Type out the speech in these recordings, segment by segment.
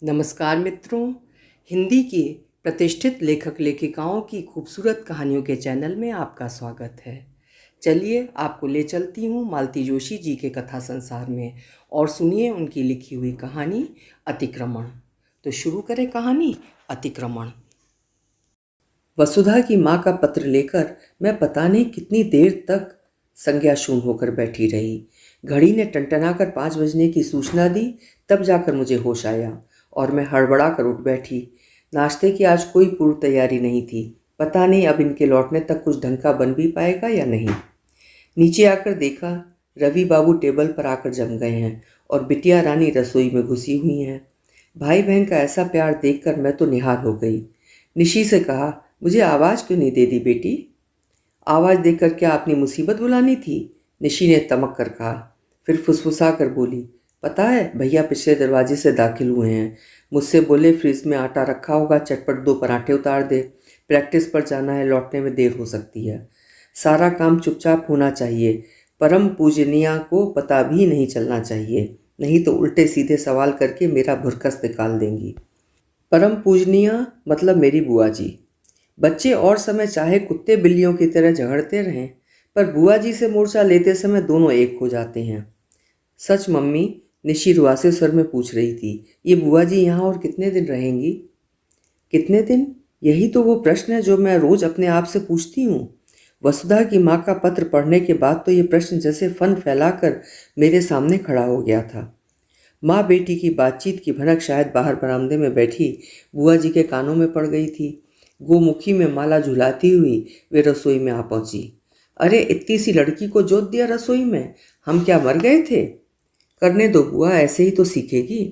नमस्कार मित्रों, हिंदी की प्रतिष्ठित लेखक लेखिकाओं की खूबसूरत कहानियों के चैनल में आपका स्वागत है। चलिए आपको ले चलती हूँ मालती जोशी जी के कथा संसार में और सुनिए उनकी लिखी हुई कहानी अतिक्रमण। तो शुरू करें कहानी अतिक्रमण। वसुधा की माँ का पत्र लेकर मैं पता नहीं कितनी देर तक संज्ञा शून्य होकर बैठी रही। घड़ी ने टनटनाकर 5 बजने की सूचना दी, तब जाकर मुझे होश आया और मैं हड़बड़ा कर उठ बैठी। नाश्ते की आज कोई पूर्व तैयारी नहीं थी। पता नहीं अब इनके लौटने तक कुछ ढंग का बन भी पाएगा या नहीं। नीचे आकर देखा, रवि बाबू टेबल पर आकर जम गए हैं और बिटिया रानी रसोई में घुसी हुई हैं। भाई बहन का ऐसा प्यार देखकर मैं तो निहाल हो गई। निशी से कहा, मुझे आवाज़ क्यों नहीं दे दी बेटी? आवाज़ देकर क्या अपनी मुसीबत बुलानी थी? निशी ने तमक कर कहा। फिर फुसफुसा कर बोली, पता है भैया पिछले दरवाजे से दाखिल हुए हैं। मुझसे बोले फ्रिज में आटा रखा होगा, चटपट 2 पराठे उतार दे। प्रैक्टिस पर जाना है, लौटने में देर हो सकती है। सारा काम चुपचाप होना चाहिए। परम पूजनिया को पता भी नहीं चलना चाहिए, नहीं तो उल्टे सीधे सवाल करके मेरा भुरकस निकाल देंगी। परम पूजनिया मतलब मेरी बुआ जी। बच्चे और समय चाहे कुत्ते बिल्लियों की तरह झगड़ते रहें, पर बुआ जी से मोर्चा लेते समय दोनों एक हो जाते हैं। सच मम्मी, निशी रुआसे स्वर में पूछ रही थी, ये बुआ जी यहाँ और कितने दिन रहेंगी? कितने दिन? यही तो वो प्रश्न है जो मैं रोज अपने आप से पूछती हूँ। वसुधा की माँ का पत्र पढ़ने के बाद तो ये प्रश्न जैसे फन फैलाकर मेरे सामने खड़ा हो गया था। माँ बेटी की बातचीत की भनक शायद बाहर बरामदे में बैठी बुआ जी के कानों में पड़ गई थी। गोमुखी में माला झुलाती हुई वे रसोई में आ पहुंची। अरे इतनी सी लड़की को जोत दिया रसोई में, हम क्या मर गए थे? करने दो बुआ, ऐसे ही तो सीखेगी।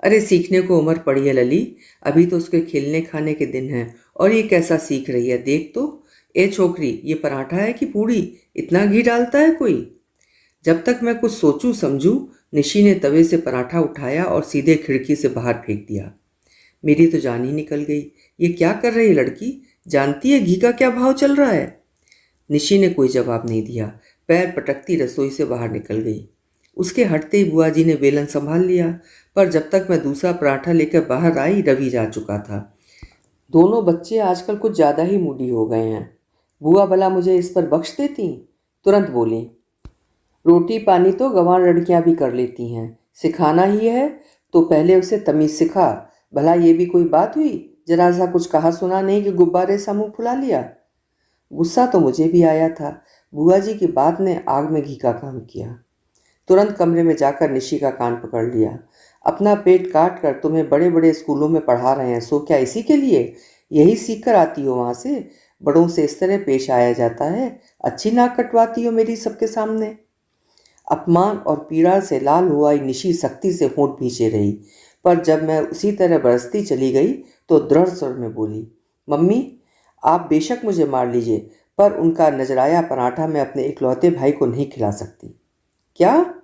अरे सीखने को उम्र पड़ी है लली, अभी तो उसके खेलने खाने के दिन हैं। और ये कैसा सीख रही है, देख तो। ए छोकरी, ये पराठा है कि पूड़ी? इतना घी डालता है कोई? जब तक मैं कुछ सोचूं समझूं, निशी ने तवे से पराठा उठाया और सीधे खिड़की से बाहर फेंक दिया। मेरी तो जान ही निकल गई। ये क्या कर रही लड़की? जानती है घी का क्या भाव चल रहा है? निशी ने कोई जवाब नहीं दिया। पैर पटकती रसोई से बाहर निकल गई। उसके हटते ही बुआ जी ने बेलन संभाल लिया, पर जब तक मैं दूसरा पराठा लेकर बाहर आई रवि जा चुका था। दोनों बच्चे आजकल कुछ ज़्यादा ही मूडी हो गए हैं। बुआ भला मुझे इस पर बख्श देती? तुरंत बोली, रोटी पानी तो गंवार लड़कियां भी कर लेती हैं, सिखाना ही है तो पहले उसे तमीज़ सिखा। भला ये भी कोई बात हुई? जरा सा कुछ कहा सुना नहीं कि गुब्बारे सा मुंह फुला लिया। गुस्सा तो मुझे भी आया था। बुआ जी की बात ने आग में घी का काम किया। तुरंत कमरे में जाकर निशी का कान पकड़ लिया। अपना पेट काट कर तुम्हें बड़े बड़े स्कूलों में पढ़ा रहे हैं, सो क्या इसी के लिए? यही सीख कर आती हो वहाँ से? बड़ों से इस तरह पेश आया जाता है? अच्छी नाक कटवाती हो मेरी सबके सामने। अपमान और पीड़ा से लाल हुआ निशी सख्ती से होंठ भींचे रही, पर जब मैं उसी तरह बरसती चली गई तो दृढ़ स्वर में बोली, मम्मी आप बेशक मुझे मार लीजिए, पर उनका नजराया पराठा मैं अपने इकलौते भाई को नहीं खिला सकती। क्या?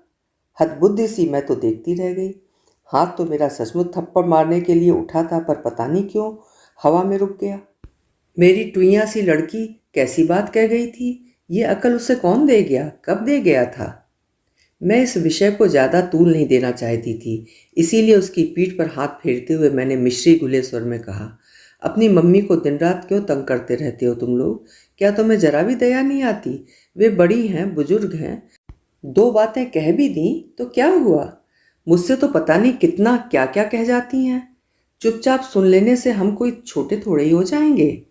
हतबुद्धि सी मैं तो देखती रह गई। हाथ तो मेरा सचमुच थप्पड़ मारने के लिए उठा था, पर पता नहीं क्यों हवा में रुक गया। मेरी टुइयां सी लड़की कैसी बात कह गई थी? ये अकल उसे कौन दे गया, कब दे गया था? मैं इस विषय को ज़्यादा तूल नहीं देना चाहती थी, इसीलिए उसकी पीठ पर हाथ फेरते हुए मैंने मिश्री घुले स्वर में कहा, अपनी मम्मी को दिन रात क्यों तंग करते रहते हो तुम लोग? क्या तुम्हें जरा भी दया नहीं आती? वे बड़ी हैं, बुजुर्ग हैं, 2 बातें कह भी दी तो क्या हुआ? मुझसे तो पता नहीं कितना क्या क्या कह जाती हैं। चुपचाप सुन लेने से हम कोई छोटे थोड़े ही हो जाएंगे।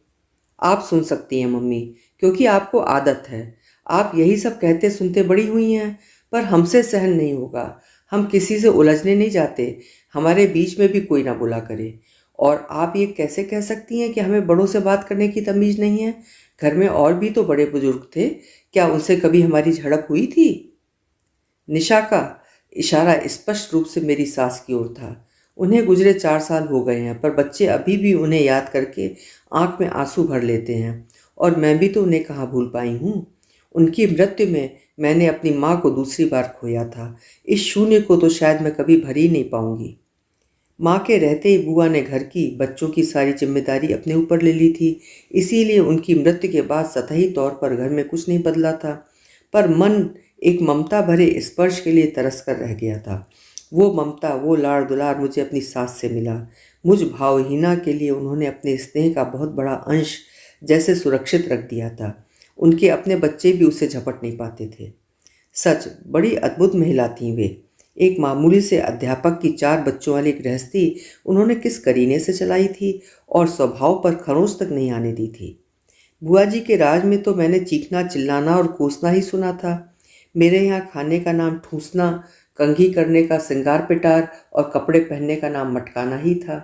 आप सुन सकती हैं मम्मी, क्योंकि आपको आदत है। आप यही सब कहते सुनते बड़ी हुई हैं, पर हमसे सहन नहीं होगा। हम किसी से उलझने नहीं जाते, हमारे बीच में भी कोई ना बुला करे। और आप ये कैसे कह सकती हैं कि हमें बड़ों से बात करने की तमीज़ नहीं है? घर में और भी तो बड़े बुजुर्ग थे, क्या उनसे कभी हमारी झड़प हुई थी? निशा का इशारा स्पष्ट रूप से मेरी सास की ओर था। उन्हें गुजरे 4 साल हो गए हैं, पर बच्चे अभी भी उन्हें याद करके आंख में आंसू भर लेते हैं, और मैं भी तो उन्हें कहाँ भूल पाई हूँ। उनकी मृत्यु में मैंने अपनी माँ को दूसरी बार खोया था। इस शून्य को तो शायद मैं कभी भर ही नहीं पाऊंगी। माँ के रहते ही बुआ ने घर की बच्चों की सारी जिम्मेदारी अपने ऊपर ले ली थी, इसीलिए उनकी मृत्यु के बाद सतही तौर पर घर में कुछ नहीं बदला था, पर मन एक ममता भरे स्पर्श के लिए तरस कर रह गया था। वो ममता, वो लाड़ दुलार मुझे अपनी सास से मिला। मुझ भावहीना के लिए उन्होंने अपने स्नेह का बहुत बड़ा अंश जैसे सुरक्षित रख दिया था। उनके अपने बच्चे भी उसे झपट नहीं पाते थे। सच, बड़ी अद्भुत महिला थीं वे। एक मामूली से अध्यापक की 4 बच्चों वाली गृहस्थी उन्होंने किस करीने से चलाई थी, और स्वभाव पर खरोंच तक नहीं आने दी थी। बुआ जी के राज में तो मैंने चीखना, चिल्लाना और कोसना ही सुना था। मेरे यहाँ खाने का नाम ठूसना, कंघी करने का सिंगार पिटार और कपड़े पहनने का नाम मटकाना ही था।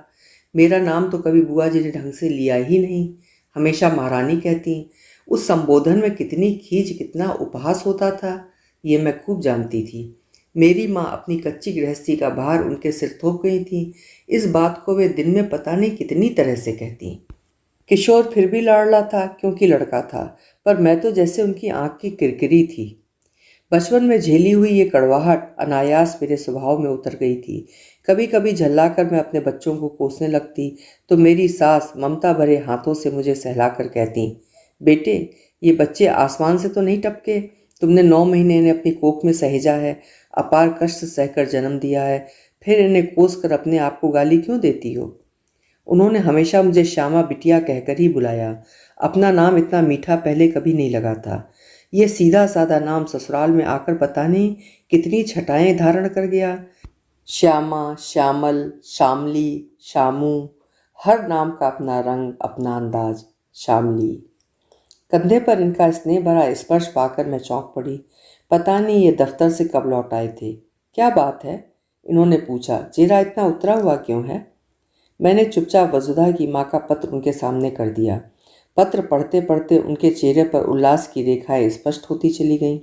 मेरा नाम तो कभी बुआ जी ने ढंग से लिया ही नहीं, हमेशा महारानी कहती। उस संबोधन में कितनी खींच, कितना उपहास होता था, ये मैं खूब जानती थी। मेरी माँ अपनी कच्ची गृहस्थी का भार उनके सिर थोप गई थी। इस बात को वे दिन में पता नहीं कितनी तरह से कहती। किशोर फिर भी लाडला था क्योंकि लड़का था, पर मैं तो जैसे उनकी आँख की किरकिरी थी। बचपन में झेली हुई ये कड़वाहट अनायास मेरे स्वभाव में उतर गई थी। कभी कभी झल्लाकर मैं अपने बच्चों को कोसने लगती तो मेरी सास ममता भरे हाथों से मुझे सहलाकर कहती, बेटे, ये बच्चे आसमान से तो नहीं टपके। तुमने 9 महीने इन्हें अपनी कोख में सहेजा है, अपार कष्ट सहकर जन्म दिया है, फिर इन्हें कोस कर अपने आप को गाली क्यों देती हो। उन्होंने हमेशा मुझे श्यामा बिटिया कहकर ही बुलाया। अपना नाम इतना मीठा पहले कभी नहीं लगा था। ये सीधा साधा नाम ससुराल में आकर पता नहीं कितनी छटाएं धारण कर गया। श्यामा, श्यामल, शामली, शामू, हर नाम का अपना रंग, अपना अंदाज। शामली। कंधे पर इनका स्नेह भरा स्पर्श पाकर मैं चौंक पड़ी। पता नहीं ये दफ्तर से कब लौट आए थे। क्या बात है, इन्होंने पूछा। चेहरा इतना उतरा हुआ क्यों है। मैंने चुपचाप वसुधा की माँ का पत्र उनके सामने कर दिया। पत्र पढ़ते पढ़ते उनके चेहरे पर उल्लास की रेखाएं स्पष्ट होती चली गईं।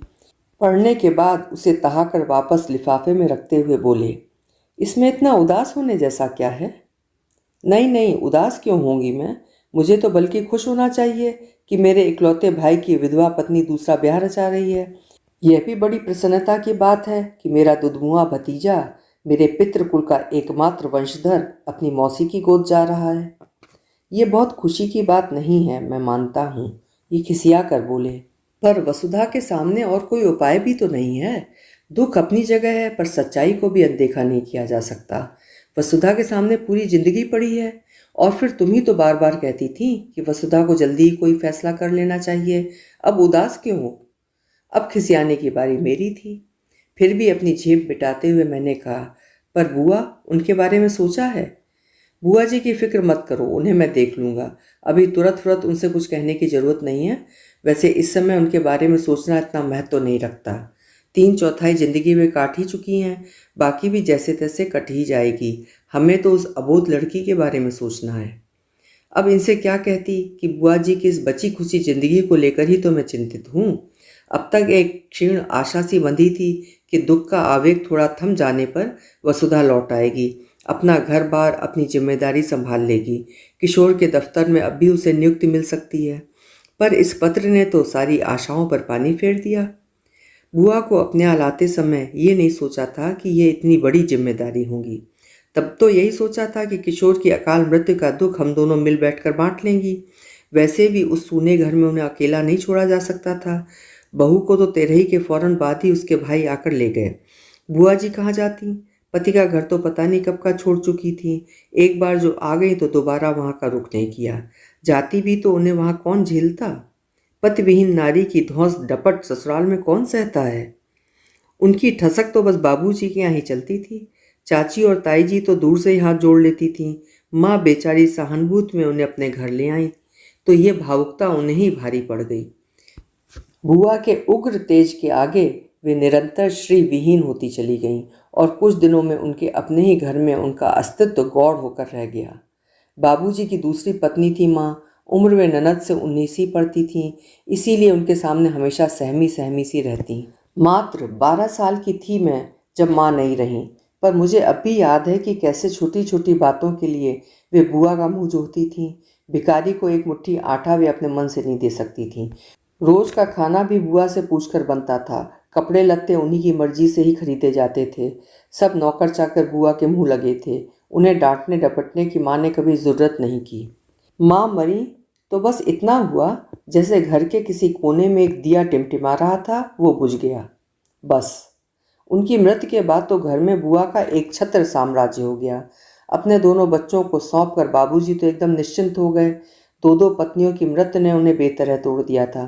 पढ़ने के बाद उसे तहाकर वापस लिफाफे में रखते हुए बोले, इसमें इतना उदास होने जैसा क्या है। नहीं नहीं, उदास क्यों होंगी मैं। मुझे तो बल्कि खुश होना चाहिए कि मेरे इकलौते भाई की विधवा पत्नी दूसरा ब्याह रचा रही है। यह भी बड़ी प्रसन्नता की बात है कि मेरा दुधमुआ भतीजा, मेरे पितृकुल का एकमात्र वंशधर, अपनी मौसी की गोद जा रहा है। ये बहुत खुशी की बात नहीं है, मैं मानता हूँ, ये खिसिया कर बोले। पर वसुधा के सामने और कोई उपाय भी तो नहीं है। दुख अपनी जगह है, पर सच्चाई को भी अनदेखा नहीं किया जा सकता। वसुधा के सामने पूरी जिंदगी पड़ी है, और फिर तुम ही तो बार बार कहती थी कि वसुधा को जल्दी ही कोई फैसला कर लेना चाहिए। अब उदास क्यों हो। अब खिसियाने की बारी मेरी थी। फिर भी अपनी झेप बिटाते हुए मैंने कहा, पर बुआ, उनके बारे में सोचा है। बुआ जी की फिक्र मत करो, उन्हें मैं देख लूँगा। अभी तुरंत उनसे कुछ कहने की ज़रूरत नहीं है। वैसे इस समय उनके बारे में सोचना इतना महत्व तो नहीं रखता। 3/4 जिंदगी वे काट ही चुकी हैं, बाकी भी जैसे तैसे कट ही जाएगी। हमें तो उस अबोध लड़की के बारे में सोचना है। अब इनसे क्या कहती कि बुआ जी की इस बची खुची जिंदगी को लेकर ही तो मैं चिंतित हूँ। अब तक एक क्षीण आशा सी बंधी थी कि दुख का आवेग थोड़ा थम जाने पर वसुधा लौट आएगी, अपना घर बार, अपनी जिम्मेदारी संभाल लेगी। किशोर के दफ्तर में अब भी उसे नियुक्ति मिल सकती है। पर इस पत्र ने तो सारी आशाओं पर पानी फेर दिया। बुआ को अपने यहाँ लाते समय ये नहीं सोचा था कि ये इतनी बड़ी जिम्मेदारी होगी। तब तो यही सोचा था कि किशोर की अकाल मृत्यु का दुख हम दोनों मिल बैठकर बांट लेंगी। वैसे भी उस सूने घर में उन्हें अकेला नहीं छोड़ा जा सकता था। बहू को तो तेरही के फौरन बाद ही उसके भाई आकर ले गए। बुआ जी कहाँ जाती। पति का घर तो पता नहीं कब का छोड़ चुकी थी। एक बार जो आ गई तो दोबारा वहाँ का रुख नहीं किया। जाती भी तो उन्हें वहाँ कौन झेलता। पति विहीन नारी की धौंस डपट ससुराल में कौन सहता है। उनकी ठसक तो बस बाबूजी के यहाँ ही चलती थी। चाची और ताई जी तो दूर से ही हाथ जोड़ लेती थीं। माँ बेचारी सहानुभूति में उन्हें अपने घर ले आई, तो ये भावुकता उन्हें ही भारी पड़ गई। बुआ के उग्र तेज के आगे वे निरंतर श्री विहीन होती चली गईं, और कुछ दिनों में उनके अपने ही घर में उनका अस्तित्व गौण होकर रह गया। बाबूजी की दूसरी पत्नी थी माँ। उम्र में ननद से 19 पड़ती थीं, इसीलिए उनके सामने हमेशा सहमी सहमी सी रहती। मात्र 12 साल की थी मैं जब माँ नहीं रहीं, पर मुझे अब भी याद है कि कैसे छोटी छोटी बातों के लिए वे बुआ का मुंह जोहती थीं। भिखारी को एक मुट्ठी आटा वे अपने मन से नहीं दे सकती थीं। रोज का खाना भी बुआ से पूछकर बनता था। कपड़े लत्ते उन्हीं की मर्जी से ही खरीदे जाते थे। सब नौकर चाकर बुआ के मुंह लगे थे। उन्हें डांटने डपटने की माँ ने कभी ज़रूरत नहीं की। माँ मरी तो बस इतना हुआ, जैसे घर के किसी कोने में एक दिया टिमटिमा रहा था, वो बुझ गया। बस उनकी मृत्यु के बाद तो घर में बुआ का एक छत्र साम्राज्य हो गया। अपने दोनों बच्चों को सौंप कर बाबूजी तो एकदम निश्चिंत हो गए। दो दो पत्नियों की मृत्यु ने उन्हें बेतरह तोड़ दिया था।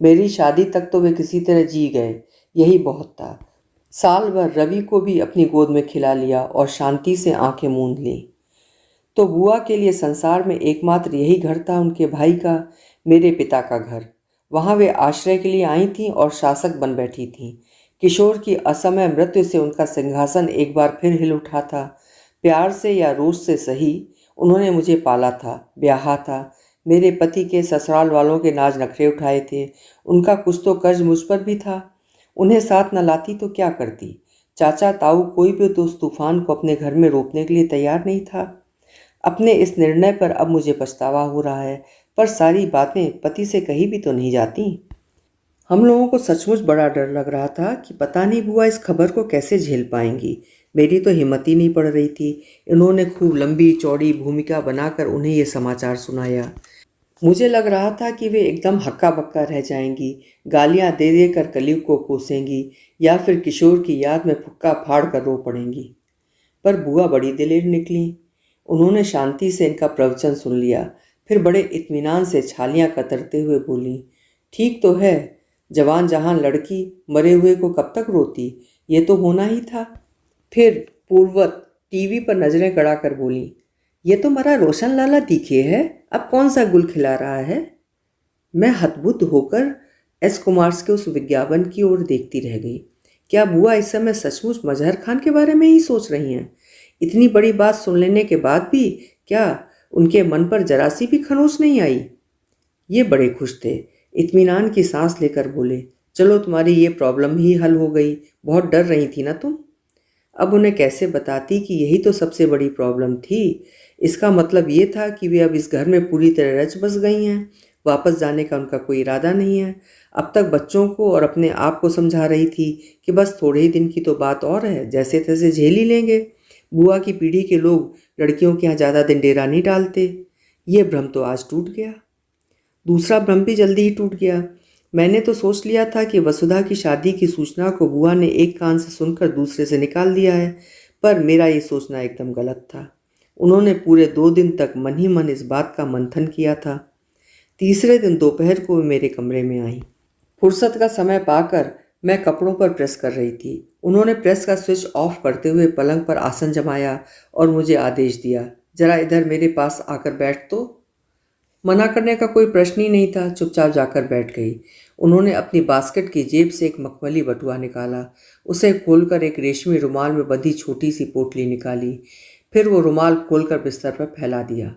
मेरी शादी तक तो वे किसी तरह जी गए, यही बहुत था। साल भर रवि को भी अपनी गोद में खिला लिया और शांति से आंखें मूंद ली। तो बुआ के लिए संसार में एकमात्र यही घर था उनके भाई का, मेरे पिता का घर। वहाँ वे आश्रय के लिए आई थीं और शासक बन बैठी थीं। किशोर की असमय मृत्यु से उनका सिंहासन एक बार फिर हिल उठा था। प्यार से या रोष से सही, उन्होंने मुझे पाला था, ब्याहा था, मेरे पति के ससुराल वालों के नाज नखरे उठाए थे। उनका कुछ तो कर्ज मुझ पर भी था। उन्हें साथ न लाती तो क्या करती। चाचा ताऊ कोई भी तो उस तूफान को अपने घर में रोकने के लिए तैयार नहीं था। अपने इस निर्णय पर अब मुझे पछतावा हो रहा है, पर सारी बातें पति से कही भी तो नहीं जाती। हम लोगों को सचमुच बड़ा डर लग रहा था कि पता नहीं बुआ इस खबर को कैसे झेल पाएंगी। मेरी तो हिम्मत ही नहीं पड़ रही थी। इन्होंने खूब लंबी चौड़ी भूमिका बनाकर उन्हें ये समाचार सुनाया। मुझे लग रहा था कि वे एकदम हक्का बक्का रह जाएंगी, गालियां दे देकर कलयुग को कोसेंगी या फिर किशोर की याद में फुक्का फाड़ कर रो पड़ेंगी। पर बुआ बड़ी दिलेर निकली। उन्होंने शांति से इनका प्रवचन सुन लिया, फिर बड़े इत्मीनान से छालियां कतरते हुए बोली, ठीक तो है, जवान जहान लड़की मरे हुए को कब तक रोती, ये तो होना ही था। फिर पूर्ववत टीवी पर नजरें गड़ाकर बोली, ये तो मरा रोशन लाला दिखे है, अब कौन सा गुल खिला रहा है। मैं हतबुद्ध होकर एस कुमार्स के उस विज्ञापन की ओर देखती रह गई। क्या बुआ इस समय सचमुच मजहर खान के बारे में ही सोच रही हैं? इतनी बड़ी बात सुन लेने के बाद भी क्या उनके मन पर जरा सी भी खरोंच नहीं आई? ये बड़े खुश थे, इत्मीनान की सांस लेकर बोले, चलो तुम्हारी ये प्रॉब्लम ही हल हो गई, बहुत डर रही थी ना तुम। अब उन्हें कैसे बताती कि यही तो सबसे बड़ी प्रॉब्लम थी। इसका मतलब ये था कि वे अब इस घर में पूरी तरह रच बस गई हैं, वापस जाने का उनका कोई इरादा नहीं है। अब तक बच्चों को और अपने आप को समझा रही थी कि बस थोड़े ही दिन की तो बात और है, जैसे तैसे झेल ही लेंगे। बुआ की पीढ़ी के लोग लड़कियों के यहाँ ज़्यादा दिन डेरा नहीं डालते। ये भ्रम तो आज टूट गया। दूसरा भ्रम भी जल्दी ही टूट गया। मैंने तो सोच लिया था कि वसुधा की शादी की सूचना को बुआ ने एक कान से सुनकर दूसरे से निकाल दिया है, पर मेरा ये सोचना एकदम गलत था। उन्होंने पूरे 2 दिन तक मन ही मन इस बात का मंथन किया था। तीसरे दिन दोपहर को वे मेरे कमरे में आई। फुर्सत का समय पाकर मैं कपड़ों पर प्रेस कर रही थी। उन्होंने प्रेस का स्विच ऑफ करते हुए पलंग पर आसन जमाया और मुझे आदेश दिया, जरा इधर मेरे पास आकर बैठ। तो मना करने का कोई प्रश्न ही नहीं था, चुपचाप जाकर बैठ गई। उन्होंने अपनी बास्केट की जेब से एक मखमली बटुआ निकाला, उसे खोलकर एक रेशमी रुमाल में बंधी छोटी सी पोटली निकाली। फिर वो रुमाल खोलकर बिस्तर पर फैला दिया।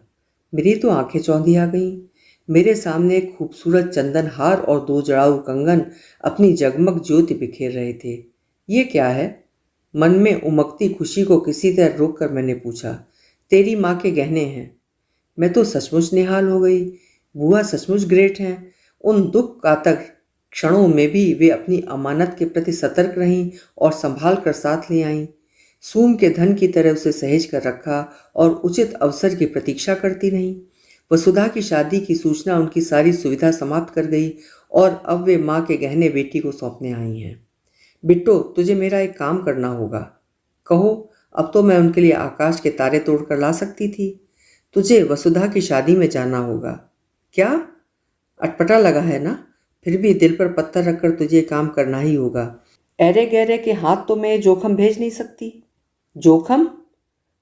मेरी तो आंखें चौंधी आ गईं। मेरे सामने एक खूबसूरत चंदन हार और 2 जड़ाऊ कंगन अपनी जगमग ज्योति बिखेर रहे थे। ये क्या है? मन में उमकती खुशी को किसी तरह रोक कर मैंने पूछा। तेरी माँ के गहने हैं। मैं तो सचमुच निहाल हो गई। बुआ सचमुच ग्रेट हैं। उन दुख कातक क्षणों में भी वे अपनी अमानत के प्रति सतर्क रहीं और संभाल कर साथ ले आईं। सूम के धन की तरह उसे सहेज कर रखा और उचित अवसर की प्रतीक्षा करती रहीं। वसुधा की शादी की सूचना उनकी सारी सुविधा समाप्त कर गई और अब वे माँ के गहने बेटी को सौंपने आई हैं। बिट्टो, तुझे मेरा एक काम करना होगा। कहो, अब तो मैं उनके लिए आकाश के तारे तोड़कर ला सकती थी। तुझे वसुधा की शादी में जाना होगा। क्या? अटपटा लगा है ना? फिर भी दिल पर पत्थर रखकर तुझे काम करना ही होगा। ऐरे गहरे के हाथ तो मैं जोखम भेज नहीं सकती। जोखम?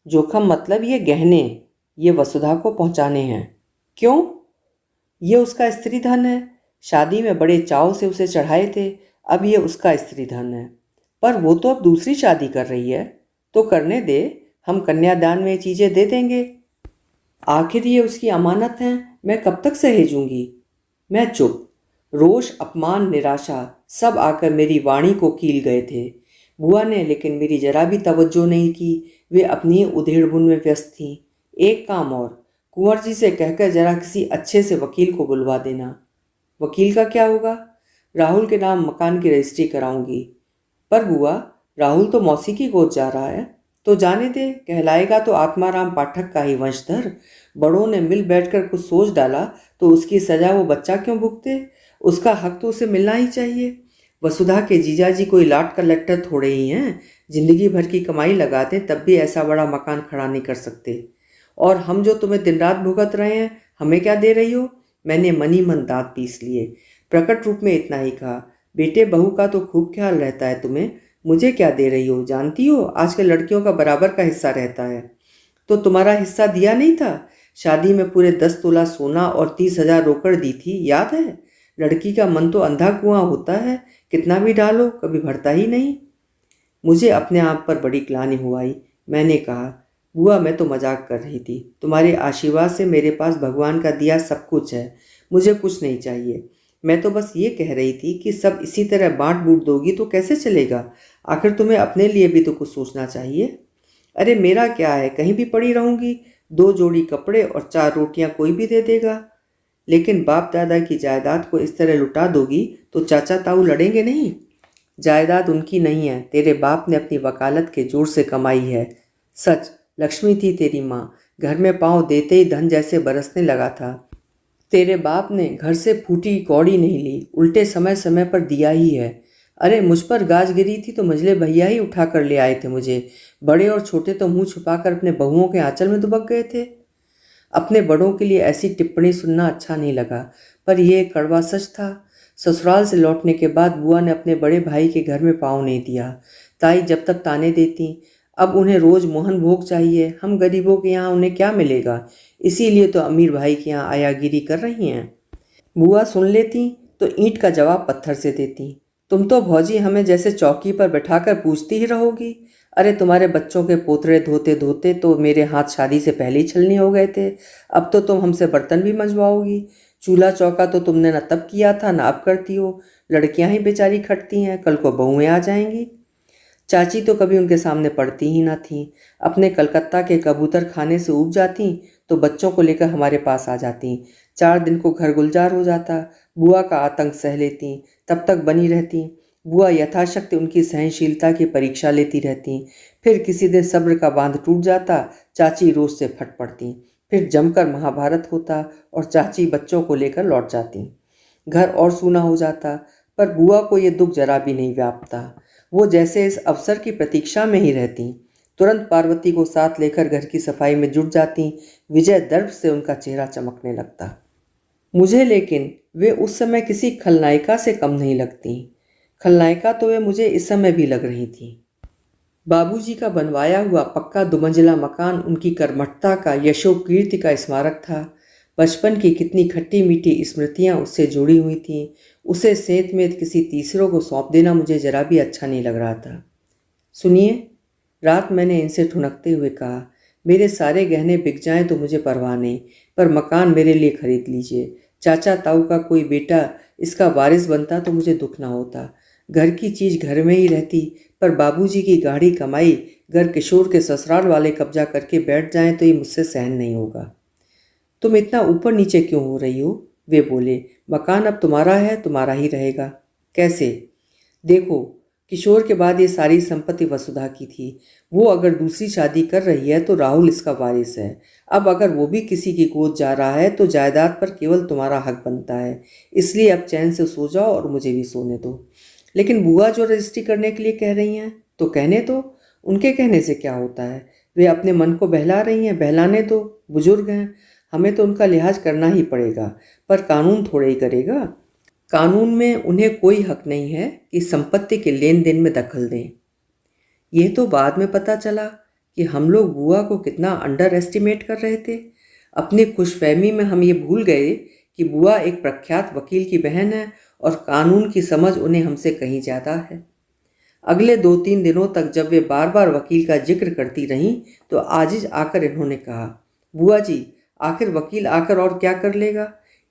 जोखम मतलब ये गहने, ये वसुधा को पहुंचाने हैं। क्यों? ये उसका स्त्री धन है। शादी में बड़े चाव से उसे चढ़ाए थे, अब ये उसका स्त्री धन है। पर वो तो अब दूसरी शादी कर रही है, तो करने दे, हम कन्यादान में ये चीज़ें दे देंगे। आखिर ये उसकी अमानत है, मैं कब तक सहेजूंगी? मैं चुप। रोष, अपमान, निराशा सब आकर मेरी वाणी को कील गए थे। बुआ ने लेकिन मेरी जरा भी तवज्जो नहीं की। वे अपनी उधेड़-बुन में व्यस्त थीं। एक काम और, कुंवर जी से कहकर जरा किसी अच्छे से वकील को बुलवा देना। वकील का क्या होगा? राहुल के नाम मकान की रजिस्ट्री कराऊंगी। पर बुआ, राहुल तो मौसी की गोद जा रहा है। तो जाने दे, कहलाएगा तो आत्माराम पाठक का ही वंशधर। बड़ों ने मिल बैठकर कुछ सोच डाला तो उसकी सजा वो बच्चा क्यों भुगते? उसका हक तो उसे मिलना ही चाहिए। वसुधा के जीजाजी कोई लॉट कलेक्टर थोड़े ही हैं, जिंदगी भर की कमाई लगाते तब भी ऐसा बड़ा मकान खड़ा नहीं कर सकते। और हम जो तुम्हें दिन रात भुगत रहे हैं, हमें क्या दे रही हो? मैंने मनी मन दांत पीस लिए। प्रकट रूप में इतना ही कहा, बेटे बहू का तो खूब ख्याल रहता है तुम्हें, मुझे क्या दे रही हो? जानती हो आजकल लड़कियों का बराबर का हिस्सा रहता है। तो तुम्हारा हिस्सा दिया नहीं था? शादी में पूरे 10 तोला सोना और 30,000 रोकड़ दी थी, याद है? लड़की का मन तो अंधा कुआं होता है, कितना भी डालो कभी भरता ही नहीं। मुझे अपने आप पर बड़ी ग्लानि हो आई। मैंने कहा, बुआ मैं तो मजाक कर रही थी, तुम्हारे आशीर्वाद से मेरे पास भगवान का दिया सब कुछ है, मुझे कुछ नहीं चाहिए। मैं तो बस ये कह रही थी कि सब इसी तरह बांट बूट दोगी तो कैसे चलेगा? आखिर तुम्हें अपने लिए भी तो कुछ सोचना चाहिए। अरे मेरा क्या है, कहीं भी पड़ी रहूंगी, 2 जोड़ी कपड़े और 4 रोटियां कोई भी दे देगा। लेकिन बाप दादा की जायदाद को इस तरह लुटा दोगी तो चाचा ताऊ लड़ेंगे नहीं? जायदाद उनकी नहीं है, तेरे बाप ने अपनी वकालत के जोर से कमाई है। सच, लक्ष्मी थी तेरी माँ, घर में पाँव देते ही धन जैसे बरसने लगा था। तेरे बाप ने घर से फूटी कौड़ी नहीं ली, उल्टे समय समय पर दिया ही है। अरे मुझ पर गाज गिरी थी तो मझले भैया ही उठा कर ले आए थे मुझे। बड़े और छोटे तो मुंह छुपाकर अपने बहुओं के आंचल में दुबक गए थे। अपने बड़ों के लिए ऐसी टिप्पणी सुनना अच्छा नहीं लगा, पर यह कड़वा सच था। ससुराल से लौटने के बाद बुआ ने अपने बड़े भाई के घर में पाँव नहीं दिया। ताई जब तक ताने देती, अब उन्हें रोज़ मोहन भोग चाहिए। हम गरीबों के यहाँ उन्हें क्या मिलेगा, इसीलिए तो अमीर भाई के यहाँ आयागिरी कर रही हैं। बुआ सुन लेती तो ईंट का जवाब पत्थर से देती। तुम तो भौजी हमें जैसे चौकी पर बैठाकर पूछती ही रहोगी। अरे तुम्हारे बच्चों के पोतरे धोते धोते तो मेरे हाथ शादी से पहले ही छलनी हो गए थे, अब तो तुम हमसे बर्तन भी मंजवाओगी। चूल्हा चौका तो तुमने न तब किया था न अब करती हो। लड़कियां ही बेचारी खटती हैं, कल को बहुएं आ जाएंगी। चाची तो कभी उनके सामने पड़ती ही ना थीं। अपने कलकत्ता के कबूतर खाने से ऊब जाती तो बच्चों को लेकर हमारे पास आ जाती। 4 दिन को घर गुलजार हो जाता, बुआ का आतंक सह लेती, तब तक बनी रहती। बुआ यथाशक्ति उनकी सहनशीलता की परीक्षा लेती रहती। फिर किसी दिन सब्र का बांध टूट जाता, चाची रोज से फट पड़ती। फिर जमकर महाभारत होता और चाची बच्चों को लेकर लौट जाती। घर और सूना हो जाता, पर बुआ को ये दुख जरा भी नहीं व्यापता। वो जैसे इस अवसर की प्रतीक्षा में ही रहती। तुरंत पार्वती को साथ लेकर घर की सफाई में जुट जाती। विजय दर्प से उनका चेहरा चमकने लगता। मुझे लेकिन वे उस समय किसी खलनायिका से कम नहीं लगती। खलनायिका तो वे मुझे इस समय भी लग रही थी। बाबूजी का बनवाया हुआ पक्का 2 मंजिला मकान उनकी कर्मठता का, यशो कीर्ति का स्मारक था। बचपन की कितनी खट्टी मीठी स्मृतियां उससे जुड़ी हुई थीं। उसे सेंत में किसी तीसरों को सौंप देना मुझे जरा भी अच्छा नहीं लग रहा था। सुनिए, रात मैंने इनसे ठुनकते हुए कहा, मेरे सारे गहने बिक जाएं तो मुझे परवाह नहीं, पर मकान मेरे लिए खरीद लीजिए। चाचा ताऊ का कोई बेटा इसका वारिस बनता तो मुझे दुख ना होता। घर की चीज़ घर में ही रहती, पर बाबूजी की गाढ़ी कमाई घर किशोर के ससुराल वाले कब्जा करके बैठ जाएं तो ये मुझसे सहन नहीं होगा। तुम इतना ऊपर नीचे क्यों हो रही हो? वे बोले, मकान अब तुम्हारा है, तुम्हारा ही रहेगा। कैसे? देखो, किशोर के बाद ये सारी संपत्ति वसुधा की थी। वो अगर दूसरी शादी कर रही है तो राहुल इसका वारिस है। अब अगर वो भी किसी की गोद जा रहा है तो जायदाद पर केवल तुम्हारा हक बनता है। इसलिए अब चैन से सो जाओ और मुझे भी सोने दो। लेकिन बुआ जो रजिस्ट्री करने के लिए कह रही हैं तो कहने दो, उनके कहने से क्या होता है? वे अपने मन को बहला रही हैं, बहलाने दो, बुजुर्ग हैं। हमें तो उनका लिहाज करना ही पड़ेगा, पर कानून थोड़े ही करेगा। कानून में उन्हें कोई हक नहीं है कि संपत्ति के लेन देन में दखल दें। यह तो बाद में पता चला कि हम लोग बुआ को कितना अंडर एस्टिमेट कर रहे थे। अपनी खुशफहमी में हम ये भूल गए कि बुआ एक प्रख्यात वकील की बहन है और कानून की समझ उन्हें हमसे कहीं ज़्यादा है। अगले 2-3 दिनों तक जब वे बार बार वकील का जिक्र करती रहीं तो आजिज आकर इन्होंने कहा, बुआ जी, आखिर वकील आकर और क्या कर लेगा?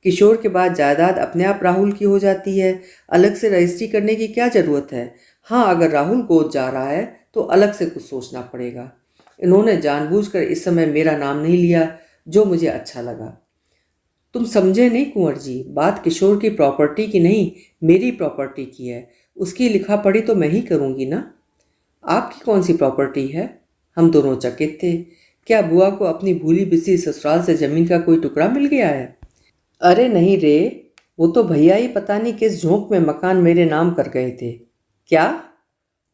किशोर के बाद जायदाद अपने आप राहुल की हो जाती है, अलग से रजिस्ट्री करने की क्या ज़रूरत है? हाँ, अगर राहुल गोद जा रहा है तो अलग से कुछ सोचना पड़ेगा। इन्होंने जानबूझकर इस समय मेरा नाम नहीं लिया, जो मुझे अच्छा लगा। तुम समझे नहीं कुंवर जी, बात किशोर की प्रॉपर्टी की नहीं, मेरी प्रॉपर्टी की है। उसकी लिखा पढ़ी तो मैं ही करूँगी ना। आपकी कौन सी प्रॉपर्टी है? हम दोनों चकित थे। क्या बुआ को अपनी भूली बिसी ससुराल से जमीन का कोई टुकड़ा मिल गया है? अरे नहीं रे, वो तो भैया ही पता नहीं किस झोंक में मकान मेरे नाम कर गए थे। क्या?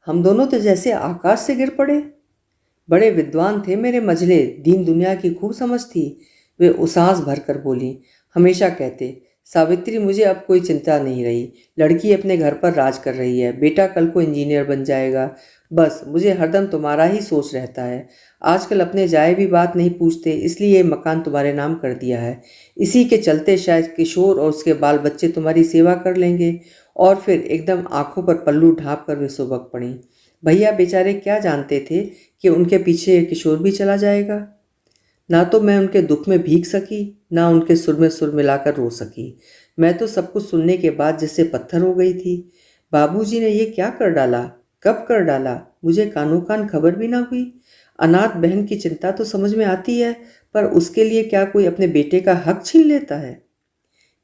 हम दोनों तो जैसे आकाश से गिर पड़े। बड़े विद्वान थे मेरे मझले, दीन दुनिया की खूब समझ थी। वे उसास भरकर बोली, हमेशा कहते, सावित्री मुझे अब कोई चिंता नहीं रही। लड़की अपने घर पर राज कर रही है, बेटा कल को इंजीनियर बन जाएगा। बस मुझे हरदम तुम्हारा ही सोच रहता है। आजकल अपने जाए भी बात नहीं पूछते, इसलिए ये मकान तुम्हारे नाम कर दिया है। इसी के चलते शायद किशोर और उसके बाल बच्चे तुम्हारी सेवा कर लेंगे। और फिर एकदम आंखों पर पल्लू ढाँप कर वे सुबक पड़ी। भैया बेचारे क्या जानते थे कि उनके पीछे किशोर भी चला जाएगा। ना तो मैं उनके दुख में भीग सकी, ना उनके सुर में सुर मिलाकर रो सकी। मैं तो सब कुछ सुनने के बाद जैसे पत्थर हो गई थी। बाबूजी ने ये क्या कर डाला, कब कर डाला, मुझे कानो कान खबर भी ना हुई। अनाथ बहन की चिंता तो समझ में आती है, पर उसके लिए क्या कोई अपने बेटे का हक छीन लेता है?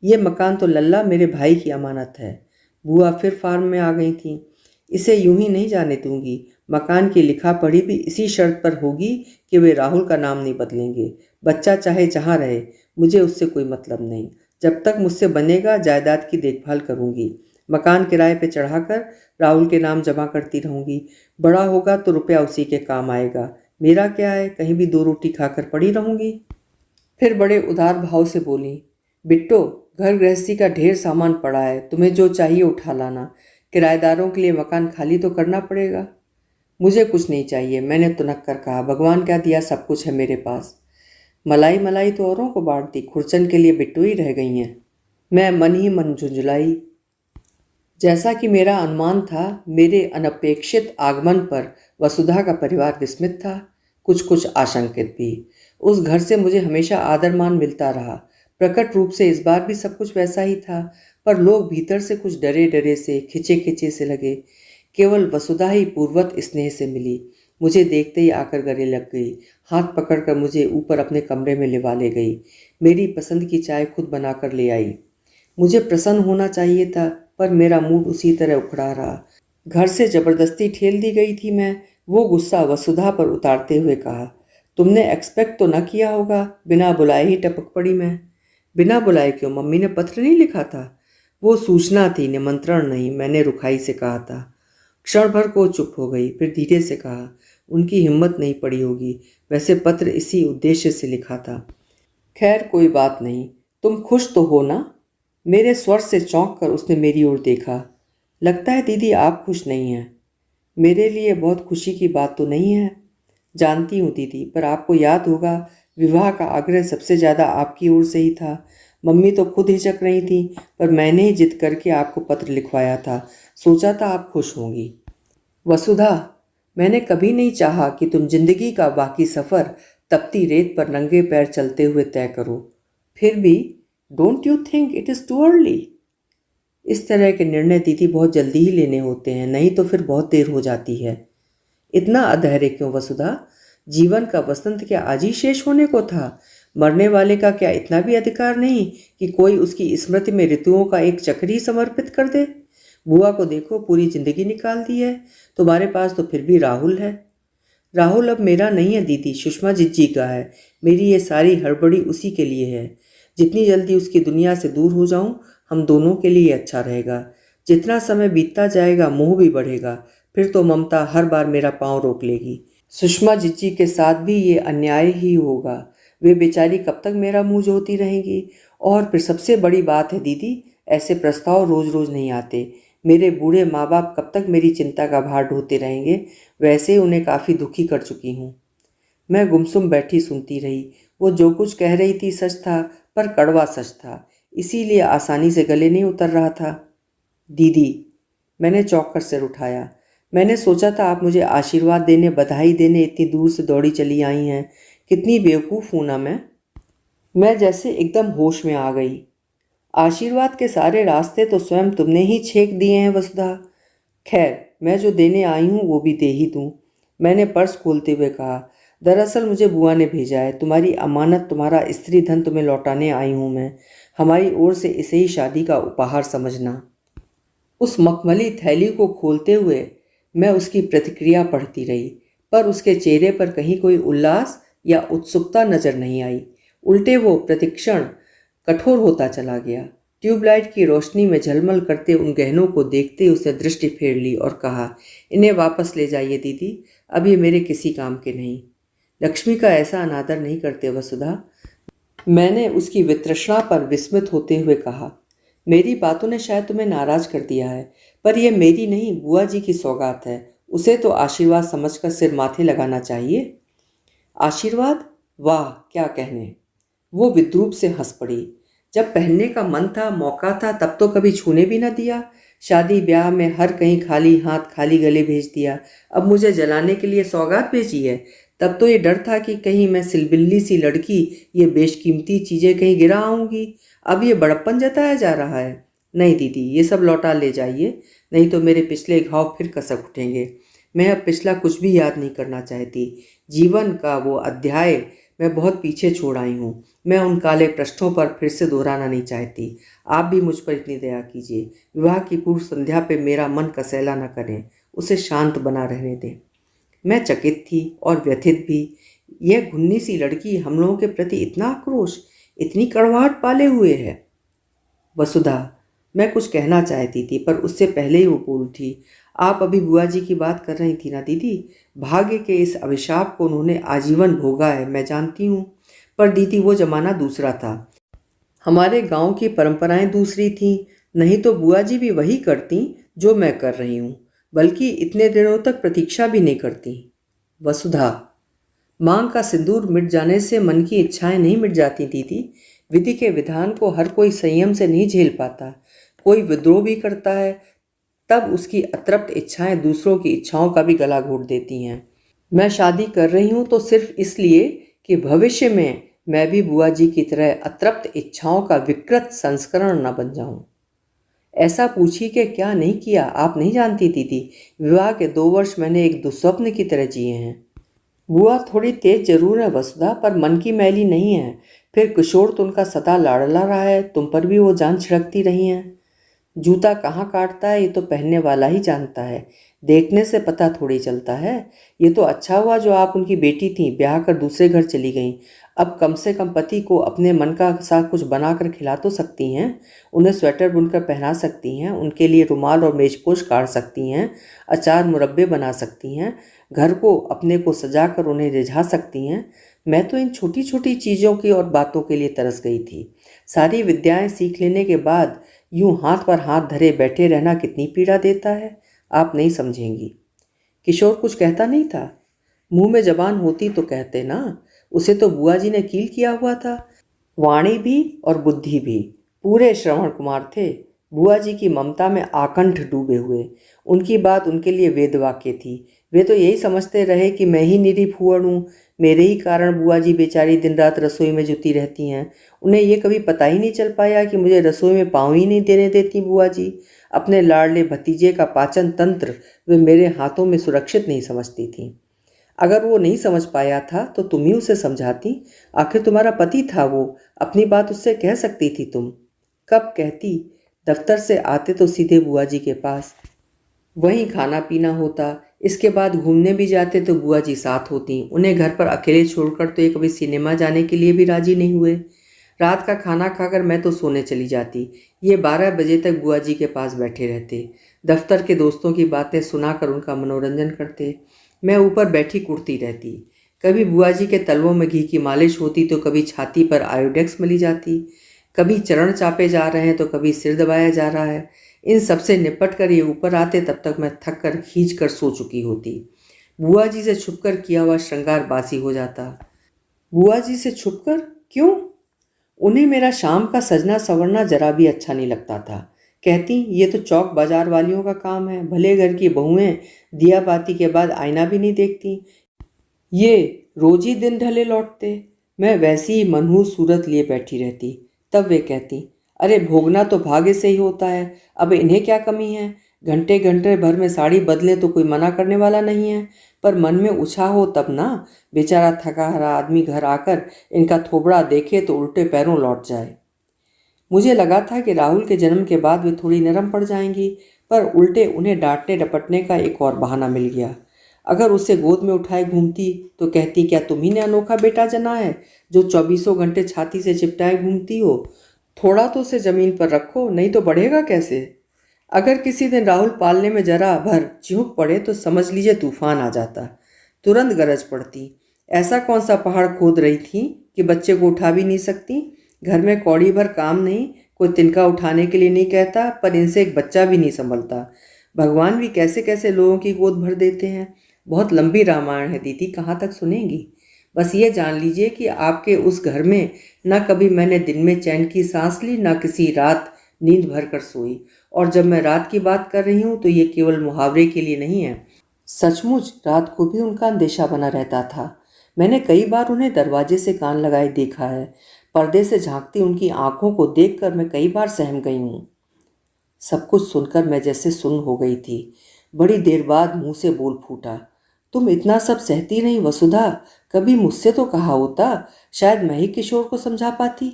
ये मकान तो लल्ला मेरे भाई की अमानत है। बुआ फिर फार्म में आ गई थी। इसे यूं ही नहीं जाने दूंगी। मकान की लिखा पढ़ी भी इसी शर्त पर होगी कि वे राहुल का नाम नहीं बदलेंगे। बच्चा चाहे जहाँ रहे, मुझे उससे कोई मतलब नहीं। जब तक मुझसे बनेगा जायदाद की देखभाल करूंगी। मकान किराए पे चढ़ाकर राहुल के नाम जमा करती रहूंगी। बड़ा होगा तो रुपया उसी के काम आएगा। मेरा क्या है, कहीं भी दो रोटी खाकर पड़ी रहूंगी। फिर बड़े उदार भाव से बोली, बिट्टो घर गृहस्थी का ढेर सामान पड़ा है, तुम्हें जो चाहिए उठा लाना। किराएदारों के लिए मकान खाली तो करना पड़ेगा। मुझे कुछ नहीं चाहिए, मैंने तुनक कर कहा। भगवान क्या दिया, सब कुछ है मेरे पास। मलाई मलाई तो औरों को बांट दी, खुरचन के लिए बिट्टू ही रह गई हैं। मैं मन ही मन झुंझुलाई। जैसा कि मेरा अनुमान था, मेरे अनपेक्षित आगमन पर वसुधा का परिवार विस्मित था, कुछ कुछ आशंकित भी। उस घर से मुझे हमेशा आदर मान मिलता रहा। प्रकट रूप से इस बार भी सब कुछ वैसा ही था, पर लोग भीतर से कुछ डरे डरे से, खिंचे खिंचे से लगे। केवल वसुधा ही पूर्वत स्नेह से मिली। मुझे देखते ही आकर गले लग गई, हाथ पकड़कर मुझे ऊपर अपने कमरे में लिवा ले गई। मेरी पसंद की चाय खुद बनाकर ले आई। मुझे प्रसन्न होना चाहिए था, पर मेरा मूड उसी तरह उखड़ा रहा। घर से जबरदस्ती ठेल दी गई थी मैं। वो गुस्सा वसुधा पर उतारते हुए कहा, तुमने एक्सपेक्ट तो न किया होगा, बिना बुलाए ही टपक पड़ी मैं। बिना बुलाए क्यों, मम्मी ने पत्र नहीं लिखा था? वो सूचना थी, निमंत्रण नहीं, मैंने रुखाई से कहा था। क्षण भर को चुप हो गई, फिर धीरे से कहा, उनकी हिम्मत नहीं पड़ी होगी, वैसे पत्र इसी उद्देश्य से लिखा था। खैर कोई बात नहीं, तुम खुश तो हो ना? मेरे स्वर से चौंक कर उसने मेरी ओर देखा। लगता है दीदी आप खुश नहीं हैं। मेरे लिए बहुत खुशी की बात तो नहीं है। जानती हूँ दीदी, पर आपको याद होगा विवाह का आग्रह सबसे ज़्यादा आपकी ओर से ही था। मम्मी तो खुद हिचक रही थी, पर मैंने ही जिद करके आपको पत्र लिखवाया था। सोचा था आप खुश होंगी। वसुधा, मैंने कभी नहीं चाहा कि तुम जिंदगी का बाकी सफ़र तपती रेत पर नंगे पैर चलते हुए तय करो। फिर भी don't you think it is too early? इस तरह के निर्णय दीदी बहुत जल्दी ही लेने होते हैं, नहीं तो फिर बहुत देर हो जाती है। इतना अधैर्य क्यों वसुधा? जीवन का वसंत क्या आज ही शेष होने को था? मरने वाले का क्या इतना भी अधिकार नहीं कि कोई उसकी स्मृति में ऋतुओं का एक चक्र ही समर्पित कर दे? बुआ को देखो, पूरी जिंदगी निकाल दी है। तुम्हारे पास तो फिर भी राहुल है। राहुल अब मेरा नहीं है दीदी, सुषमा जिज्जी का है। मेरी ये सारी हड़बड़ी उसी के लिए है। जितनी जल्दी उसकी दुनिया से दूर हो जाऊं, हम दोनों के लिए अच्छा रहेगा। जितना समय बीतता जाएगा मोह भी बढ़ेगा, फिर तो ममता हर बार मेरा पांव रोक लेगी। सुषमा जिज्जी के साथ भी ये अन्याय ही होगा। वे बेचारी कब तक मेरा मुंह जोती रहेंगी? और फिर सबसे बड़ी बात है दीदी, ऐसे प्रस्ताव रोज रोज नहीं आते। मेरे बूढ़े माँ बाप कब तक मेरी चिंता का भार ढोते रहेंगे? वैसे ही उन्हें काफ़ी दुखी कर चुकी हूँ। मैं गुमसुम बैठी सुनती रही। वो जो कुछ कह रही थी सच था, पर कड़वा सच था, इसीलिए आसानी से गले नहीं उतर रहा था। दीदी, मैंने चौंक कर सिर उठाया। मैंने सोचा था आप मुझे आशीर्वाद देने, बधाई देने इतनी दूर से दौड़ी चली आई हैं। कितनी बेवकूफ़ हूँ ना मैं जैसे एकदम होश में आ गई। आशीर्वाद के सारे रास्ते तो स्वयं तुमने ही छेक दिए हैं वसुधा। खैर, मैं जो देने आई हूँ वो भी दे ही दूँ। मैंने पर्स खोलते हुए कहा, दरअसल मुझे बुआ ने भेजा है। तुम्हारी अमानत, तुम्हारा स्त्री धन तुम्हें लौटाने आई हूँ मैं। हमारी ओर से इसे ही शादी का उपहार समझना। उस मखमली थैली को खोलते हुए मैं उसकी प्रतिक्रिया पढ़ती रही, पर उसके चेहरे पर कहीं कोई उल्लास या उत्सुकता नजर नहीं आई। उल्टे वो प्रतिक्षण कठोर होता चला गया। ट्यूबलाइट की रोशनी में झलमल करते उन गहनों को देखते उसने दृष्टि फेर ली और कहा, इन्हें वापस ले जाइए दीदी, अब ये मेरे किसी काम के नहीं। लक्ष्मी का ऐसा अनादर नहीं करते वसुधा, मैंने उसकी वितृष्णा पर विस्मित होते हुए कहा। मेरी बातों ने शायद तुम्हें नाराज कर दिया है, पर यह मेरी नहीं बुआ जी की सौगात है, उसे तो आशीर्वाद समझकर सिर माथे लगाना चाहिए। आशीर्वाद? वाह क्या कहने। वो विद्रूप से हंस पड़ी। जब पहनने का मन था, मौका था, तब तो कभी छूने भी न दिया। शादी ब्याह में हर कहीं खाली हाथ खाली गले भेज दिया, अब मुझे जलाने के लिए सौगात भेजी है। तब तो ये डर था कि कहीं मैं सिलबिल्ली सी लड़की ये बेशकीमती चीज़ें कहीं गिरा आऊँगी। अब ये बड़प्पन जताया जा रहा है। नहीं दीदी, ये सब लौटा ले जाइए, नहीं तो मेरे पिछले घाव फिर कसक उठेंगे। मैं अब पिछला कुछ भी याद नहीं करना चाहती। जीवन का वो अध्याय मैं बहुत पीछे छोड़ आई हूँ। मैं उन काले पृष्ठों पर फिर से दोहराना नहीं चाहती। आप भी मुझ पर इतनी दया कीजिए। विवाह की पूर्व संध्या पे मेरा मन कसैला न करें, उसे शांत बना रहने दें। मैं चकित थी और व्यथित भी। यह घुन्नी सी लड़की हम लोगों के प्रति इतना आक्रोश, इतनी कड़वाहट पाले हुए है। वसुधा, मैं कुछ कहना चाहती थी पर उससे पहले ही वो बोल उठी। आप अभी बुआ जी की बात कर रही थी ना दीदी। भाग्य के इस अभिशाप को उन्होंने आजीवन भोगा है, मैं जानती हूँ। पर दीदी वो जमाना दूसरा था, हमारे गांव की परंपराएं दूसरी थीं। नहीं तो बुआ जी भी वही करती जो मैं कर रही हूँ, बल्कि इतने दिनों तक प्रतीक्षा भी नहीं करती। वसुधा, मांग का सिंदूर मिट जाने से मन की इच्छाएं नहीं मिट जाती दीदी। विधि के विधान को हर कोई संयम से नहीं झेल पाता। कोई विद्रोह भी करता है, तब उसकी अतृप्त इच्छाएं दूसरों की इच्छाओं का भी गला घोट देती हैं। मैं शादी कर रही हूँ तो सिर्फ इसलिए कि भविष्य में मैं भी बुआ जी की तरह अतृप्त इच्छाओं का विकृत संस्करण न बन जाऊं। ऐसा पूछिए कि क्या नहीं किया, आप नहीं जानती दीदी। विवाह के 2 वर्ष मैंने एक दुस्वप्न की तरह जिए हैं। बुआ थोड़ी तेज जरूर है वसुधा, पर मन की मैली नहीं है। फिर किशोर तो उनका सदा लाडला रहा है, तुम पर भी वो जान छिड़कती रही हैं। जूता कहाँ काटता है ये तो पहनने वाला ही जानता है, देखने से पता थोड़ी चलता है। ये तो अच्छा हुआ जो आप उनकी बेटी थी, ब्याह कर दूसरे घर चली गईं। अब कम से कम पति को अपने मन का सा कुछ बना कर खिला तो सकती हैं, उन्हें स्वेटर बुनकर पहना सकती हैं, उनके लिए रुमाल और मेजपोश काट सकती हैं, अचार मुरब्बे बना सकती हैं, घर को अपने को सजा कर उन्हें रिझा सकती हैं। मैं तो इन छोटी छोटी चीज़ों की और बातों के लिए तरस गई थी। सारी विद्याएं सीख लेने के बाद यूं हाथ पर हाथ धरे बैठे रहना कितनी पीड़ा देता है, आप नहीं समझेंगी। किशोर कुछ कहता नहीं था? मुंह में जबान होती तो कहते ना, उसे तो बुआ जी ने कील किया हुआ था। वाणी भी और बुद्धि भी पूरे श्रवण कुमार थे। बुआ जी की ममता में आकंठ डूबे हुए। उनकी बात उनके लिए वेद वाक्य थी। वे तो यही समझते रहे कि मैं ही निरी फूहड़ हूँ, मेरे ही कारण बुआ जी बेचारी दिन रात रसोई में जुटी रहती हैं। उन्हें ये कभी पता ही नहीं चल पाया कि मुझे रसोई में पाँव ही नहीं देने देती बुआ जी। अपने लाडले भतीजे का पाचन तंत्र वे मेरे हाथों में सुरक्षित नहीं समझती थीं। अगर वो नहीं समझ पाया था तो तुम ही उसे समझाती। आखिर तुम्हारा पति था वो, अपनी बात उससे कह सकती थी तुम। कब कहती? दफ्तर से आते तो सीधे बुआ जी के पास, वहीं खाना पीना होता। इसके बाद घूमने भी जाते तो बुआ जी साथ होती। उन्हें घर पर अकेले छोड़कर तो ये कभी सिनेमा जाने के लिए भी राजी नहीं हुए। रात का खाना खाकर मैं तो सोने चली जाती। ये 12 बजे तक बुआ जी के पास बैठे रहते, दफ्तर के दोस्तों की बातें सुनाकर उनका मनोरंजन करते। मैं ऊपर बैठी कुड़ती रहती। कभी बुआ जी के तलवों में घी की मालिश होती तो कभी छाती पर आयोडेक्स मली जाती, कभी चरण चापे जा रहे हैं तो कभी सिर दबाया जा रहा है। इन सबसे निपट कर ये ऊपर आते तब तक मैं थक कर खींच कर सो चुकी होती। बुआ जी से छुपकर किया हुआ श्रृंगार बासी हो जाता। बुआ जी से छुपकर क्यों? उन्हें मेरा शाम का सजना संवरना जरा भी अच्छा नहीं लगता था। कहती ये तो चौक बाजार वालियों का काम है, भले घर की बहुएं दिया बाती के बाद आईना भी नहीं देखती, ये रोज ही दिन ढले लौटते। मैं वैसी ही मनहूस सूरत लिए बैठी रहती। तब वे कहती, अरे भोगना तो भाग्य से ही होता है, अब इन्हें क्या कमी है। घंटे घंटे भर में साड़ी बदलें तो कोई मना करने वाला नहीं है, पर मन में उछा हो तब ना। बेचारा थका हारा आदमी घर आकर इनका थोबड़ा देखे तो उल्टे पैरों लौट जाए। मुझे लगा था कि राहुल के जन्म के बाद वे थोड़ी नरम पड़ जाएंगी, पर उल्टे उन्हें डांटने डपटने का एक और बहाना मिल गया। अगर उसे गोद में उठाए घूमती तो कहती, क्या तुम ही ने अनोखा बेटा जना है जो 24 घंटे छाती से चिपटाए घूमती हो। थोड़ा तो उसे ज़मीन पर रखो, नहीं तो बढ़ेगा कैसे। अगर किसी दिन राहुल पालने में जरा भर चिहुक पड़े तो समझ लीजिए तूफान आ जाता। तुरंत गरज पड़ती। ऐसा कौन सा पहाड़ खोद रही थी कि बच्चे को उठा भी नहीं सकती। घर में कौड़ी भर काम नहीं, कोई तिनका उठाने के लिए नहीं कहता, पर इनसे एक बच्चा भी नहीं संभलता। भगवान भी कैसे कैसे लोगों की गोद भर देते हैं। बहुत लंबी रामायण है दीदी, कहाँ तक सुनेंगी। बस ये जान लीजिए कि आपके उस घर में न कभी मैंने दिन में चैन की सांस ली, न किसी रात नींद भर कर सोई। और जब मैं रात की बात कर रही हूँ तो ये केवल मुहावरे के लिए नहीं है। सचमुच रात को भी उनका अंदेशा बना रहता था। मैंने कई बार उन्हें दरवाजे से कान लगाए देखा है। पर्दे से झांकती उनकी आंखों को देखकर मैं कई बार सहम गई हूँ। सब कुछ सुनकर मैं जैसे सुन्न हो गई थी। बड़ी देर बाद मुंह से बोल फूटा, तुम इतना सब सहती रही वसुधा, कभी मुझसे तो कहा होता, शायद मैं ही किशोर को समझा पाती।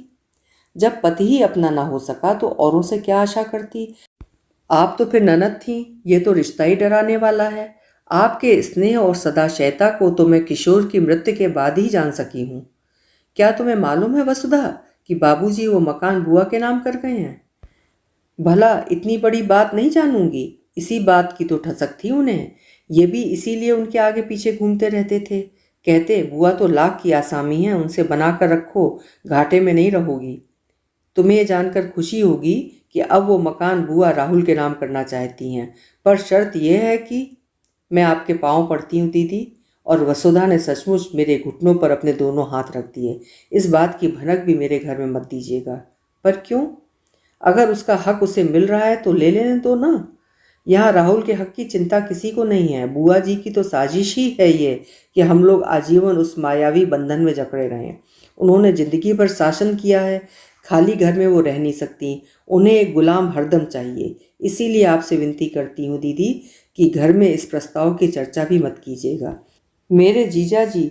जब पति ही अपना ना हो सका तो औरों से क्या आशा करती। आप तो फिर ननद थी, ये तो रिश्ता ही डराने वाला है। आपके स्नेह और सदाशयता को तो मैं किशोर की मृत्यु के बाद ही जान सकी हूँ। क्या तुम्हें मालूम है वसुधा कि बाबूजी वो मकान बुआ के नाम कर गए हैं। भला इतनी बड़ी बात नहीं जानूंगी, इसी बात की तो ठसक थी उन्हें। ये भी इसीलिए उनके आगे पीछे घूमते रहते थे। कहते बुआ तो लाख की आसामी है, उनसे बना कर रखो, घाटे में नहीं रहोगी। तुम्हें ये जानकर खुशी होगी कि अब वो मकान बुआ राहुल के नाम करना चाहती हैं, पर शर्त यह है कि मैं आपके पाँव पड़ती हूँ दीदी। और वसुधा ने सचमुच मेरे घुटनों पर अपने दोनों हाथ रख दिए। इस बात की भनक भी मेरे घर में मत दीजिएगा। पर क्यों? अगर उसका हक उसे मिल रहा है तो ले लेने दो ना। यहाँ राहुल के हक की चिंता किसी को नहीं है। बुआ जी की तो साजिश ही है ये कि हम लोग आजीवन उस मायावी बंधन में जकड़े रहें। उन्होंने जिंदगी भर शासन किया है, खाली घर में वो रह नहीं सकती। उन्हें एक गुलाम हरदम चाहिए। इसीलिए आपसे विनती करती हूँ दीदी कि घर में इस प्रस्ताव की चर्चा भी मत कीजिएगा। मेरे जीजा जी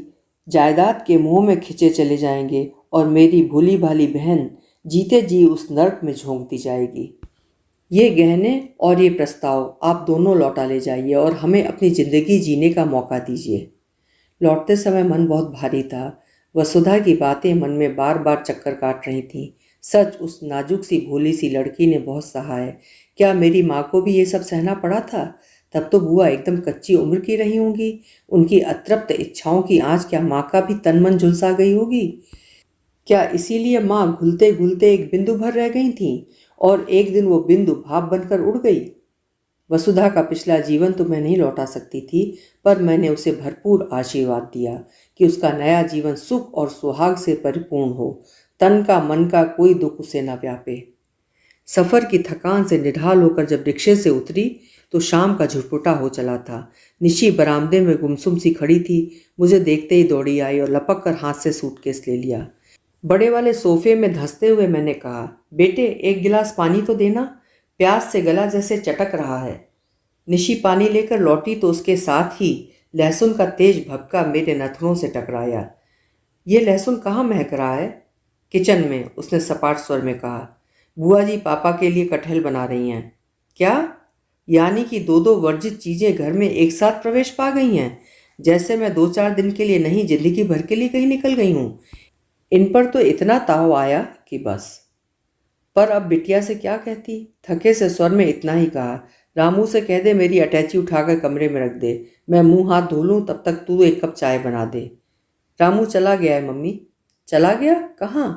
जायदाद के मोह में खिंचे चले जाएंगे और मेरी भोली भाली बहन जीते जी उस नर्क में झोंक दी जाएगी। ये गहने और ये प्रस्ताव आप दोनों लौटा ले जाइए और हमें अपनी ज़िंदगी जीने का मौका दीजिए। लौटते समय मन बहुत भारी था। वसुधा की बातें मन में बार बार चक्कर काट रही थीं। सच उस नाजुक सी भोली सी लड़की ने बहुत सहा है। क्या मेरी माँ को भी ये सब सहना पड़ा था? तब तो बुआ एकदम कच्ची उम्र की रही होंगी। उनकी अतृप्त इच्छाओं की आँच क्या माँ का भी तन मन झुलसा गई होगी? क्या इसीलिए माँ घुलते घुलते एक बिंदु भर रह गई थीं और एक दिन वो बिंदु भाप बनकर उड़ गई? वसुधा का पिछला जीवन तो मैं नहीं लौटा सकती थी, पर मैंने उसे भरपूर आशीर्वाद दिया कि उसका नया जीवन सुख और सुहाग से परिपूर्ण हो। तन का मन का कोई दुख उसे न व्यापे। सफ़र की थकान से निढाल होकर जब रिक्शे से उतरी तो शाम का झुरपुटा हो चला था। निशी बरामदे में गुमसुम सी खड़ी थी। मुझे देखते ही दौड़ी आई और लपक कर हाथ से सूटकेस ले लिया। बड़े वाले सोफे में धंसते हुए मैंने कहा, बेटे एक गिलास पानी तो देना, प्यास से गला जैसे चटक रहा है। निशी पानी लेकर लौटी तो उसके साथ ही लहसुन का तेज भभका मेरे नथनों से टकराया। ये लहसुन कहाँ महक रहा है? किचन में, उसने सपाट स्वर में कहा। बुआ जी पापा के लिए कटहल बना रही हैं। क्या? यानी कि दो दो वर्जित चीज़ें घर में एक साथ प्रवेश पा गई हैं, जैसे मैं 2-4 दिन के लिए नहीं जिंदगी भर के लिए कहीं निकल गई हूँ। इन पर तो इतना ताव आया कि बस। पर अब बिटिया से क्या कहती? थके से स्वर में इतना ही कहा, रामू से कह दे मेरी अटैची उठाकर कमरे में रख दे, मैं मुंह हाथ धो लूँ, तब तक तू एक कप चाय बना दे। रामू चला गया है मम्मी। चला गया? कहाँ?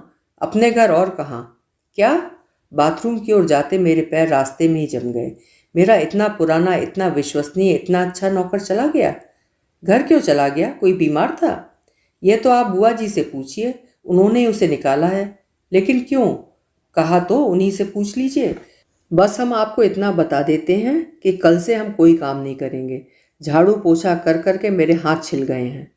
अपने घर, और कहाँ? क्या? बाथरूम की ओर जाते मेरे पैर रास्ते में ही जम गए। मेरा इतना पुराना, इतना विश्वसनीय, इतना अच्छा नौकर चला गया? घर क्यों चला गया? कोई बीमार था? यह तो आप बुआ जी से पूछिए, उन्होंने ही उसे निकाला है। लेकिन क्यों? कहा तो उन्हीं से पूछ लीजिए। बस हम आपको इतना बता देते हैं कि कल से हम कोई काम नहीं करेंगे। झाड़ू पोछा कर कर के मेरे हाथ छिल गए हैं।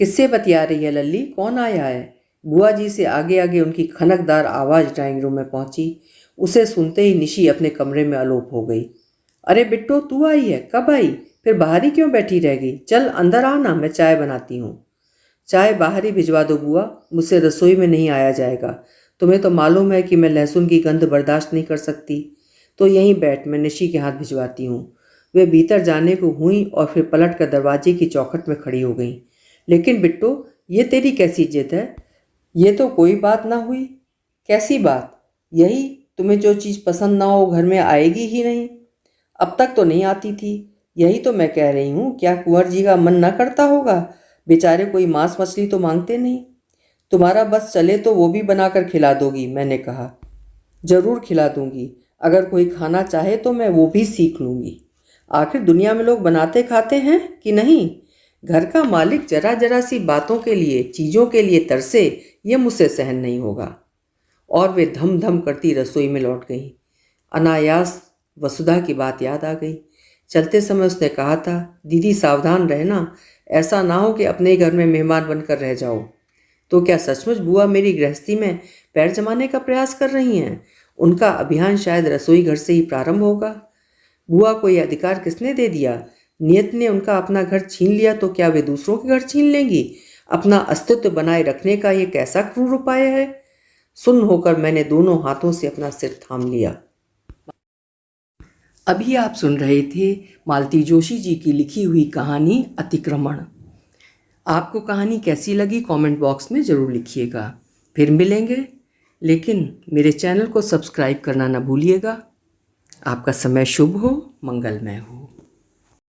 किससे बतिया रही है लल्ली? कौन आया है? बुआ जी से आगे आगे उनकी खनकदार आवाज़ ड्राइंग रूम में पहुंची। उसे सुनते ही निशी अपने कमरे में अलोप हो गई। अरे बिट्टो, तू आई है? कब आई? फिर बाहर ही क्यों बैठी रह गई? चल अंदर आ ना, मैं चाय बनाती हूँ। चाय बाहर ही भिजवा दो बुआ, मुझसे रसोई में नहीं आया जाएगा। तुम्हें तो मालूम है कि मैं लहसुन की गंध बर्दाश्त नहीं कर सकती। तो यहीं बैठ, मैं निशी के हाथ भिजवाती हूँ। वे भीतर जाने को हुई और फिर पलट कर दरवाजे की चौखट में खड़ी हो गई। लेकिन बिट्टो, ये तेरी कैसी जिद है? ये तो कोई बात ना हुई। कैसी बात? यही, तुम्हें जो चीज़ पसंद ना हो घर में आएगी ही नहीं। अब तक तो नहीं आती थी। यही तो मैं कह रही हूँ, क्या कुंवर जी का मन न करता होगा? बेचारे कोई मांस मछली तो मांगते नहीं। तुम्हारा बस चले तो वो भी बनाकर खिला दोगी, मैंने कहा। जरूर खिला दूंगी। अगर कोई खाना चाहे तो मैं वो भी सीख लूंगी। आखिर दुनिया में लोग बनाते खाते हैं कि नहीं? घर का मालिक जरा जरा सी बातों के लिए, चीज़ों के लिए तरसे, ये मुझसे सहन नहीं होगा। और वे धम धम करती रसोई में लौट गईं। अनायास वसुधा की बात याद आ गई। चलते समय उसने कहा था, दीदी सावधान रहना, ऐसा ना हो कि अपने ही घर में मेहमान बनकर रह जाओ। तो क्या सचमुच बुआ मेरी गृहस्थी में पैर जमाने का प्रयास कर रही हैं? उनका अभियान शायद रसोई घर से ही प्रारंभ होगा। बुआ को यह अधिकार किसने दे दिया? नियत ने उनका अपना घर छीन लिया तो क्या वे दूसरों के घर छीन लेंगी? अपना अस्तित्व बनाए रखने का ये कैसा क्रूर उपाय है? सुन्न होकर मैंने दोनों हाथों से अपना सिर थाम लिया। अभी आप सुन रहे थे मालती जोशी जी की लिखी हुई कहानी अतिक्रमण। आपको कहानी कैसी लगी कमेंट बॉक्स में ज़रूर लिखिएगा। फिर मिलेंगे, लेकिन मेरे चैनल को सब्सक्राइब करना ना भूलिएगा। आपका समय शुभ हो, मंगलमय हो।